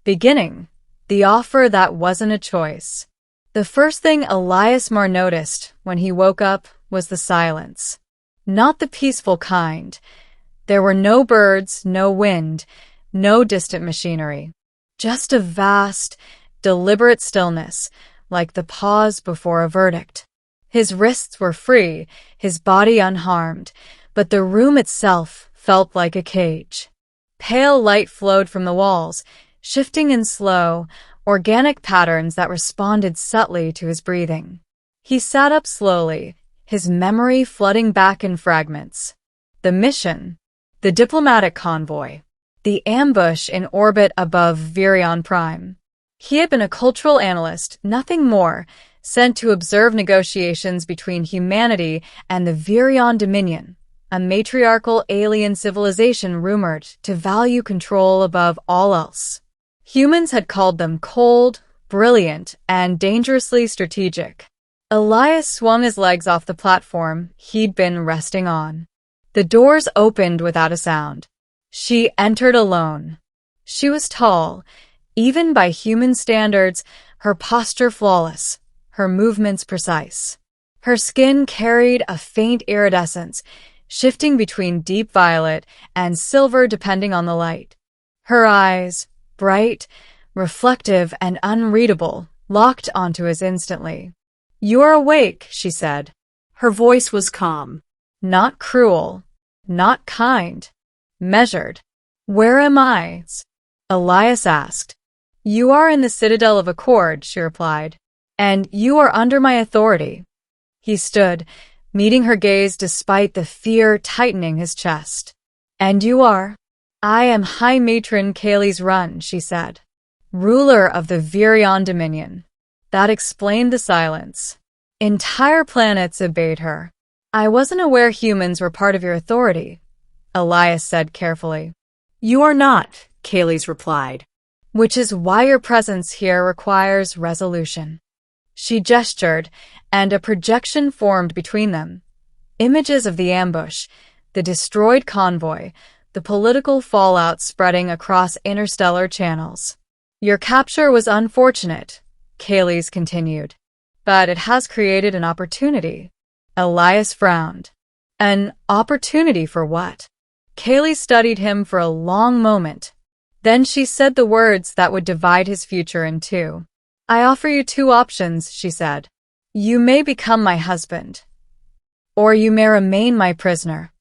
Beginning, the offer that wasn't a choice. The first thing Elias Marr noticed when he woke up was the silence. Not the peaceful kind. There were no birds, no wind, no distant machinery. Just a vast, deliberate stillness, like the pause before a verdict. His wrists were free, his body unharmed, but the room itself felt like a cage. Pale light flowed from the walls, shifting in slow, organic patterns that responded subtly to his breathing. He sat up slowly, his memory flooding back in fragments. The mission, the diplomatic convoy, the ambush in orbit above Virion Prime. He had been a cultural analyst, nothing more, sent to observe negotiations between humanity and the Virion Dominion, a matriarchal alien civilization rumored to value control above all else. Humans had called them cold, brilliant, and dangerously strategic. Elias swung his legs off the platform he'd been resting on. The doors opened without a sound. She entered alone. She was tall, even by human standards, her posture flawless, her movements precise. Her skin carried a faint iridescence, shifting between deep violet and silver depending on the light. Her eyes, bright, reflective, and unreadable, locked onto his instantly. "You're awake," she said. Her voice was calm. Not cruel. Not kind. Measured. "Where am I?" Elias asked. "You are in the Citadel of Accord," she replied. "And you are under my authority." He stood, meeting her gaze despite the fear tightening his chest. "And you are?" "I am High Matron Kaylee's Run," she said. "Ruler of the Virion Dominion." That explained the silence. Entire planets obeyed her. "I wasn't aware humans were part of your authority," Elias said carefully. "You are not," Kaylee's replied. "Which is why your presence here requires resolution." She gestured, and a projection formed between them. Images of the ambush, the destroyed convoy, the political fallout spreading across interstellar channels. "Your capture was unfortunate," Kaylee's continued, "but it has created an opportunity." Elias frowned. An opportunity for what? Kaylee studied him for a long moment. Then she said the words that would divide his future in two. "I offer you two options," she said. "You may become my husband, or you may remain my prisoner."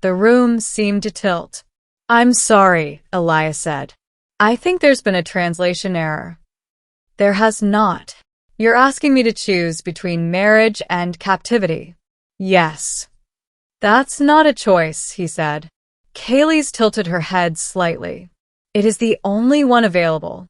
The room seemed to tilt. "I'm sorry," Elias said. "I think there's been a translation error." "There has not. You're asking me to choose between marriage and captivity." "Yes." "That's not a choice," he said. Kaylee's tilted her head slightly. "It is the only one available."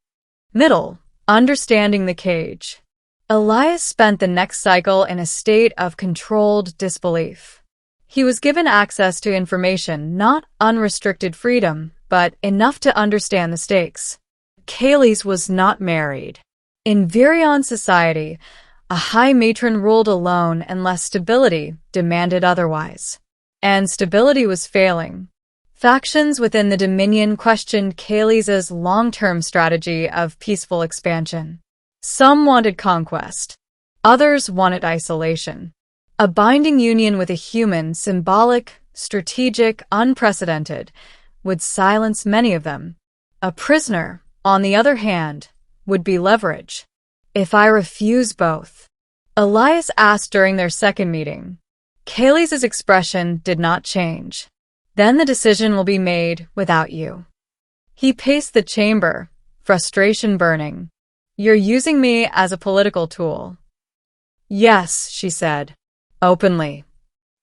Middle, understanding the cage. Elias spent the next cycle in a state of controlled disbelief. He was given access to information, not unrestricted freedom, but enough to understand the stakes. Kaylee's was not married. In Virion society, a high matron ruled alone unless stability demanded otherwise. And stability was failing. Factions within the Dominion questioned Kaylee's long-term strategy of peaceful expansion. Some wanted conquest. Others wanted isolation. A binding union with a human, symbolic, strategic, unprecedented, would silence many of them. A prisoner, on the other hand, would be leverage. "If I refuse both?" Elias asked during their second meeting. Kaylee's expression did not change. "Then the decision will be made without you." He paced the chamber, frustration burning. "You're using me as a political tool." "Yes," she said, openly.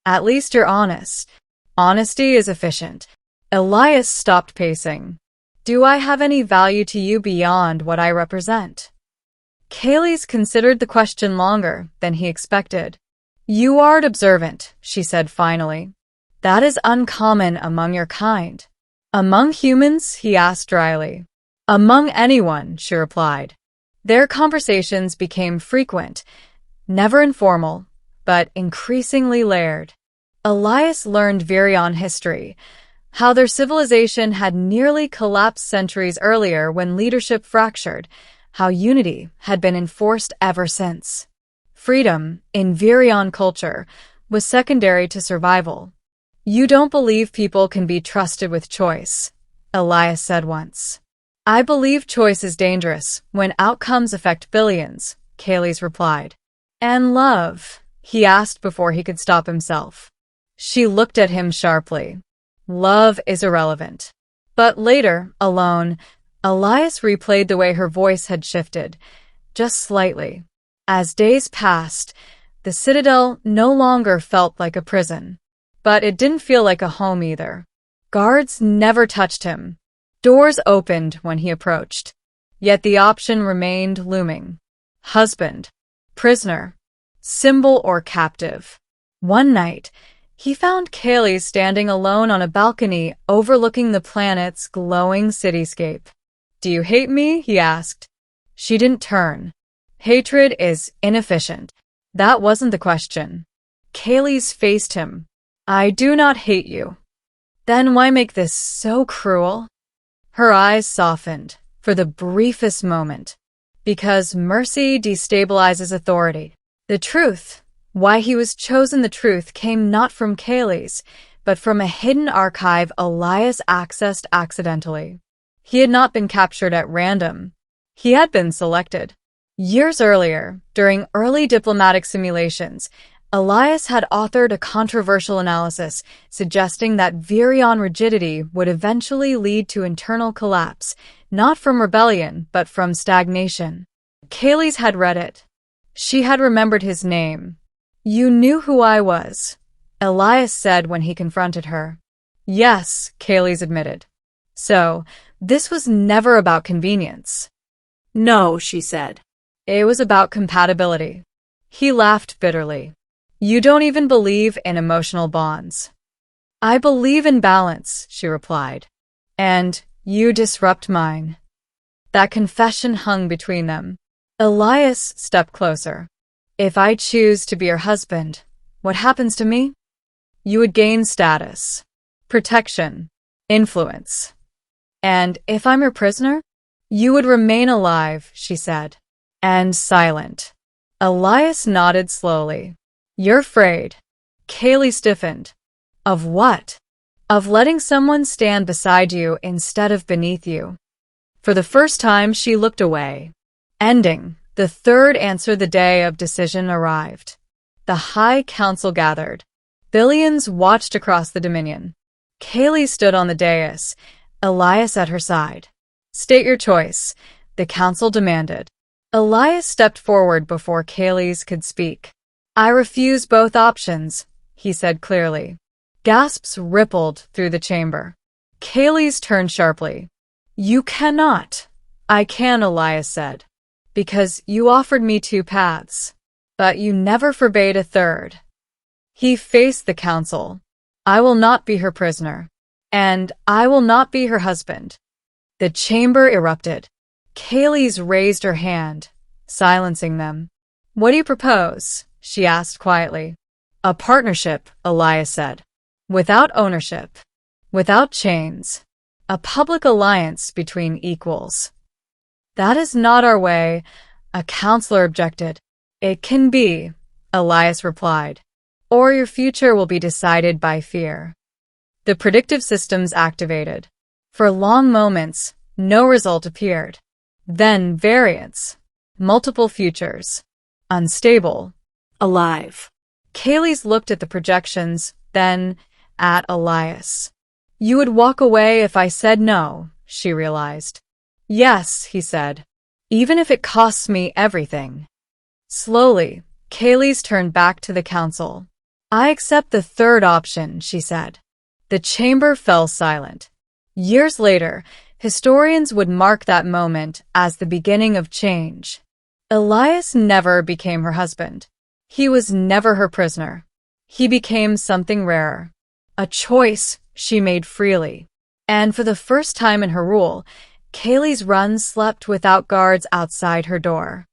"At least you're honest. Honesty is efficient." Elias stopped pacing. "Do I have any value to you beyond what I represent?" Kaylee's considered the question longer than he expected. "You aren't observant," she said finally. "That is uncommon among your kind." "Among humans?" he asked dryly. "Among anyone," she replied. Their conversations became frequent, never informal, but increasingly layered. Elias learned Virion history, how their civilization had nearly collapsed centuries earlier when leadership fractured, how unity had been enforced ever since. Freedom, in Virion culture, was secondary to survival. "You don't believe people can be trusted with choice," Elias said once. "I believe choice is dangerous when outcomes affect billions," Kaylee's replied. "And love?" he asked before he could stop himself. She looked at him sharply. "Love is irrelevant." But later, alone, Elias replayed the way her voice had shifted, just slightly. As days passed, the Citadel no longer felt like a prison. But it didn't feel like a home either. Guards never touched him. Doors opened when he approached. Yet the option remained looming. Husband, prisoner, symbol or captive. One night, he found Kaylee standing alone on a balcony overlooking the planet's glowing cityscape. "Do you hate me?" he asked. She didn't turn. "Hatred is inefficient." That wasn't the question. Kaylee's faced him. "I do not hate you." "Then why make this so cruel?" Her eyes softened, for the briefest moment. "Because mercy destabilizes authority." The truth, why he was chosen, the truth came not from Kaylee's, but from a hidden archive Elias accessed accidentally. He had not been captured at random. He had been selected. Years earlier, during early diplomatic simulations, Elias had authored a controversial analysis suggesting that Virion rigidity would eventually lead to internal collapse, not from rebellion, but from stagnation. Kaylee's had read it. She had remembered his name. "You knew who I was," Elias said when he confronted her. "Yes," Kaylee's admitted. "So, this was never about convenience." "No," she said. "It was about compatibility." He laughed bitterly. "You don't even believe in emotional bonds." "I believe in balance," she replied. "And you disrupt mine." That confession hung between them. Elias stepped closer. "If I choose to be your husband, what happens to me?" "You would gain status, protection, influence. And if I'm your prisoner?" "You would remain alive," she said. "And silent." Elias nodded slowly. "You're afraid." Kaylee stiffened. "Of what?" "Of letting someone stand beside you instead of beneath you." For the first time, she looked away. Ending. The third answer the day of decision arrived. The High Council gathered. Billions watched across the Dominion. Kaylee stood on the dais, Elias at her side. "State your choice," the council demanded. Elias stepped forward before Kaylee's could speak. "I refuse both options," he said clearly. Gasps rippled through the chamber. Kaylee's turned sharply. "You cannot." "I can," Elias said. "Because you offered me two paths. But you never forbade a third." He faced the council. "I will not be her prisoner. And I will not be her husband." The chamber erupted. Kaylee's raised her hand, silencing them. "What do you propose?" she asked quietly. "A partnership," Elias said. "Without ownership. Without chains. A public alliance between equals." "That is not our way," a counselor objected. "It can be," Elias replied. "Or your future will be decided by fear." The predictive systems activated. For long moments, no result appeared. Then variants. Multiple futures. Unstable. Alive. Kaylee's looked at the projections, then at Elias. "You would walk away if I said no," she realized. "Yes," he said. "Even if it costs me everything." Slowly, Kaylee's turned back to the council. "I accept the third option," she said. The chamber fell silent. Years later, historians would mark that moment as the beginning of change. Elias never became her husband. He was never her prisoner. He became something rarer. A choice she made freely. And for the first time in her rule, Kaylee's run slept without guards outside her door.